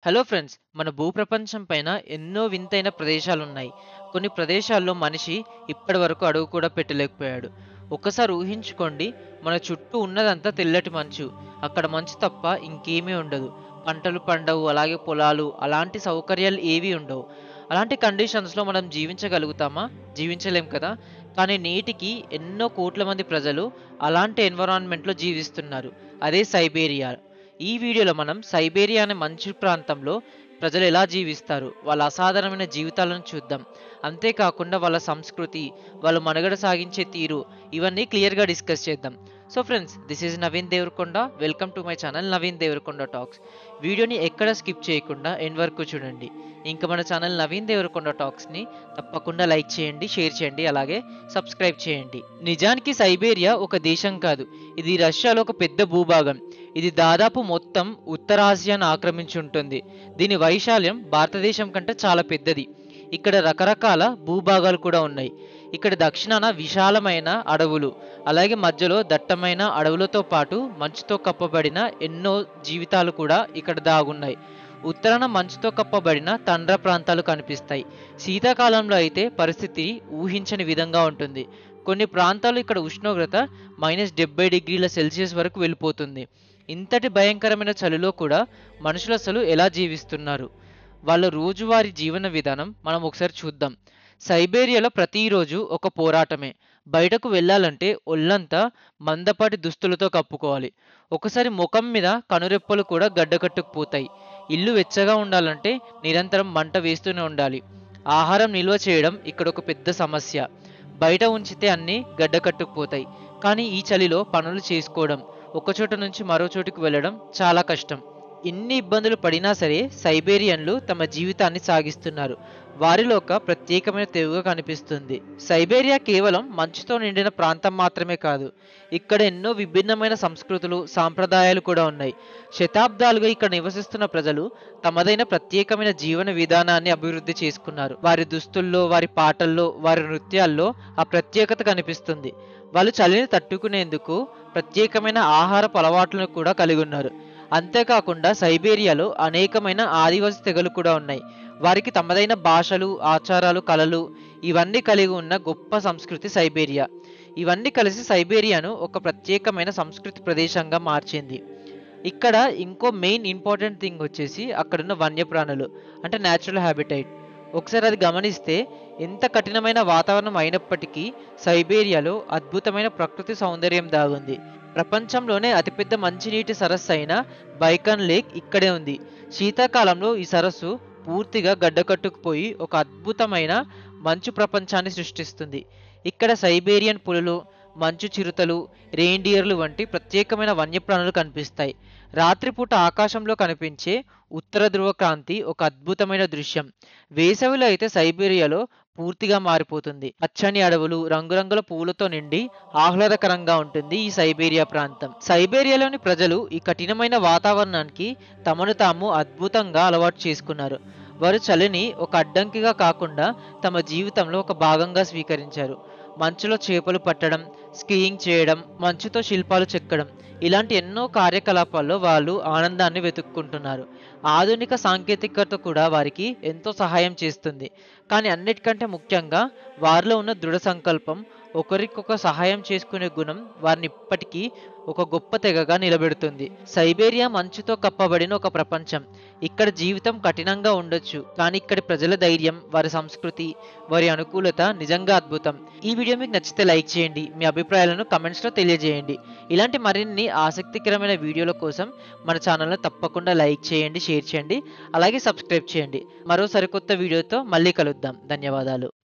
Hello friends, మన భూప్రపంచం పైన ఎన్నో వింతైన ప్రదేశాలున్నాయి. కొన్ని ప్రదేశాల్లో మనిషి ఇప్పటివరకు అడుగు కూడా పెట్టలేకపోయాడు. ఒక్కసారి ఊహించుకోండి, మన చుట్టూ ఉన్నదంతా తెల్లటి మంచు. అక్కడ మంచు తప్ప ఇంకేమీ ఉండదు. పంటలు పండవు, అలాగే పొలాలు, అలాంటి సౌకర్యాలు ఏవీ ఉండవు. అలాంటి కండిషన్స్‌లో మనం జీవించగలుగుతామా? జీవించలేం కదా! కానీ నేటికి ఎన్నో కోట్ల మంది ప్రజలు అలాంటి ఎన్విరాన్మెంట్‌లో జీవిస్తున్నారు. అదే సైబేరియా. ఈ వీడియోలో మనం సైబేరియా అనే మంచు ప్రాంతంలో ప్రజలు ఎలా జీవిస్తారు, వాళ్ళ అసాధారణమైన జీవితాలను చూద్దాం. అంతేకాకుండా వాళ్ళ సంస్కృతి, వాళ్ళు మనుగడ సాగించే తీరు, ఇవన్నీ క్లియర్‌గా డిస్కస్ చేద్దాం. So friends, this is Naveen Devarakonda. Welcome to my channel Naveen Devarakonda talks. వీడియోని ఎక్కడ స్కిప్ చేయకుండా ఎండ్ వరకు చూడండి. ఇంకా మన ఛానల్ నవీన్ దేవరకొండ టాక్స్‌ని తప్పకుండా లైక్ చేయండి, షేర్ చేయండి, అలాగే సబ్స్క్రైబ్ చేయండి. నిజానికి సైబేరియా ఒక దేశం కాదు. ఇది రష్యాలో ఒక పెద్ద భూభాగం. ఇది దాదాపు మొత్తం ఉత్తరాసియాను ఆక్రమించి ఉంటుంది. దీని వైశాల్యం భారతదేశం కంటే చాలా పెద్దది. ఇక్కడ రకరకాల భూభాగాలు కూడా ఉన్నాయి. ఇక్కడ దక్షిణాన విశాలమైన అడవులు, అలాగే మధ్యలో దట్టమైన అడవులతో పాటు మంచుతో కప్పబడిన ఎన్నో జీవితాలు కూడా ఇక్కడ దాగున్నాయి. ఉత్తరాన మంచుతో కప్పబడిన తండ్ర ప్రాంతాలు కనిపిస్తాయి. శీతాకాలంలో అయితే పరిస్థితి ఊహించని విధంగా ఉంటుంది. కొన్ని ప్రాంతాలు ఇక్కడ ఉష్ణోగ్రత -70 డిగ్రీల సెల్సియస్ వరకు వెళ్ళిపోతుంది. ఇంతటి భయంకరమైన చలిలో కూడా మనుషులు అసలు ఎలా జీవిస్తున్నారు, వాళ్ళ రోజువారీ జీవన విధానం మనం ఒకసారి చూద్దాం. సైబేరియాలో ప్రతిరోజు ఒక పోరాటమే. బయటకు వెళ్ళాలంటే ఒళ్ళంతా మందపాటి దుస్తులతో కప్పుకోవాలి. ఒకసారి ముఖం మీద కనురెప్పలు కూడా గడ్డకట్టుకుపోతాయి. ఇల్లు వెచ్చగా ఉండాలంటే నిరంతరం మంట వేస్తూనే ఉండాలి. ఆహారం నిల్వ చేయడం ఇక్కడ ఒక పెద్ద సమస్య. బయట ఉంచితే అన్నీ గడ్డకట్టుకుపోతాయి. కానీ ఈ చలిలో పనులు చేసుకోవడం, ఒక చోట నుంచి మరో చోటుకు వెళ్ళడం చాలా కష్టం. ఎన్ని ఇబ్బందులు పడినా సరే సైబేరియన్లు తమ జీవితాన్ని సాగిస్తున్నారు. వారిలో ఒక ప్రత్యేకమైన తెగువ కనిపిస్తుంది. సైబేరియా కేవలం మంచుతో నిండిన ప్రాంతం మాత్రమే కాదు. ఇక్కడ ఎన్నో విభిన్నమైన సంస్కృతులు, సాంప్రదాయాలు కూడా ఉన్నాయి. శతాబ్దాలుగా ఇక్కడ నివసిస్తున్న ప్రజలు తమదైన ప్రత్యేకమైన జీవన విధానాన్ని అభివృద్ధి చేసుకున్నారు. వారి దుస్తుల్లో, వారి పాటల్లో, వారి నృత్యాల్లో ఆ ప్రత్యేకత కనిపిస్తుంది. వాళ్ళు చలిని తట్టుకునేందుకు ప్రత్యేకమైన ఆహారపు అలవాట్లను కూడా కలిగి ఉన్నారు. అంతేకాకుండా సైబేరియాలో అనేకమైన ఆదివాసీ తెగలు కూడా ఉన్నాయి. వారికి తమదైన భాషలు, ఆచారాలు, కళలు, ఇవన్నీ కలిగి ఉన్న గొప్ప సంస్కృతి సైబేరియా. ఇవన్నీ కలిసి సైబేరియాను ఒక ప్రత్యేకమైన సంస్కృతి ప్రదేశంగా మార్చింది. ఇక్కడ ఇంకో మెయిన్ ఇంపార్టెంట్ థింగ్ వచ్చేసి అక్కడున్న వన్యప్రాణులు, అంటే న్యాచురల్ హ్యాబిటైట్. ఒకసారి అది గమనిస్తే, ఎంత కఠినమైన వాతావరణం అయినప్పటికీ సైబేరియాలో అద్భుతమైన ప్రకృతి సౌందర్యం దాగుంది. ప్రపంచంలోనే అతిపెద్ద మంచినీటి సరస్సు అయిన బైకన్ లేక్ ఇక్కడే ఉంది. శీతాకాలంలో ఈ సరస్సు పూర్తిగా గడ్డకట్టుకుపోయి ఒక అద్భుతమైన మంచు ప్రపంచాన్ని సృష్టిస్తుంది. ఇక్కడ సైబేరియన్ పులులు, మంచు చిరుతలు, రెయిన్డియర్లు వంటి ప్రత్యేకమైన వన్యప్రాణులు కనిపిస్తాయి. రాత్రిపూట ఆకాశంలో కనిపించే ఉత్తర ధ్రువ కాంతి ఒక అద్భుతమైన దృశ్యం. వేసవిలో అయితే సైబేరియాలో పూర్తిగా మారిపోతుంది. పచ్చని అడవులు, రంగురంగుల పువ్వులతో నిండి ఆహ్లాదకరంగా ఉంటుంది ఈ సైబేరియా ప్రాంతం. సైబేరియాలోని ప్రజలు ఈ కఠినమైన వాతావరణానికి తమను తాము అద్భుతంగా అలవాటు చేసుకున్నారు. వారు చలిని ఒక అడ్డంకిగా కాకుండా తమ జీవితంలో ఒక భాగంగా స్వీకరించారు. మంచులో చేపలు పట్టడం, స్కీయింగ్ చేయడం, మంచుతో శిల్పాలు చెక్కడం, ఇలాంటి ఎన్నో కార్యకలాపాల్లో వాళ్ళు ఆనందాన్ని వెతుక్కుంటున్నారు. ఆధునిక సాంకేతికత కూడా వారికి ఎంతో సహాయం చేస్తుంది. కానీ అన్నిటికంటే ముఖ్యంగా వారిలో ఉన్న దృఢ సంకల్పం, ఒకరికొక సహాయం చేసుకునే గుణం వారిని ఇప్పటికీ ఒక గొప్ప తెగగా నిలబెడుతుంది. సైబేరియా మంచుతో కప్పబడిన ఒక ప్రపంచం. ఇక్కడ జీవితం కఠినంగా ఉండొచ్చు, కానీ ఇక్కడి ప్రజల ధైర్యం, వారి సంస్కృతి, వారి అనుకూలత నిజంగా అద్భుతం. ఈ వీడియో మీకు నచ్చితే లైక్ చేయండి, మీ అభిప్రాయాలను కమెంట్స్లో తెలియజేయండి. ఇలాంటి మరిన్ని ఆసక్తికరమైన వీడియోల కోసం మన ఛానల్ను తప్పకుండా లైక్ చేయండి, షేర్ చేయండి, అలాగే సబ్స్క్రైబ్ చేయండి. మరో సరికొత్త వీడియోతో మళ్ళీ కలుద్దాం. ధన్యవాదాలు.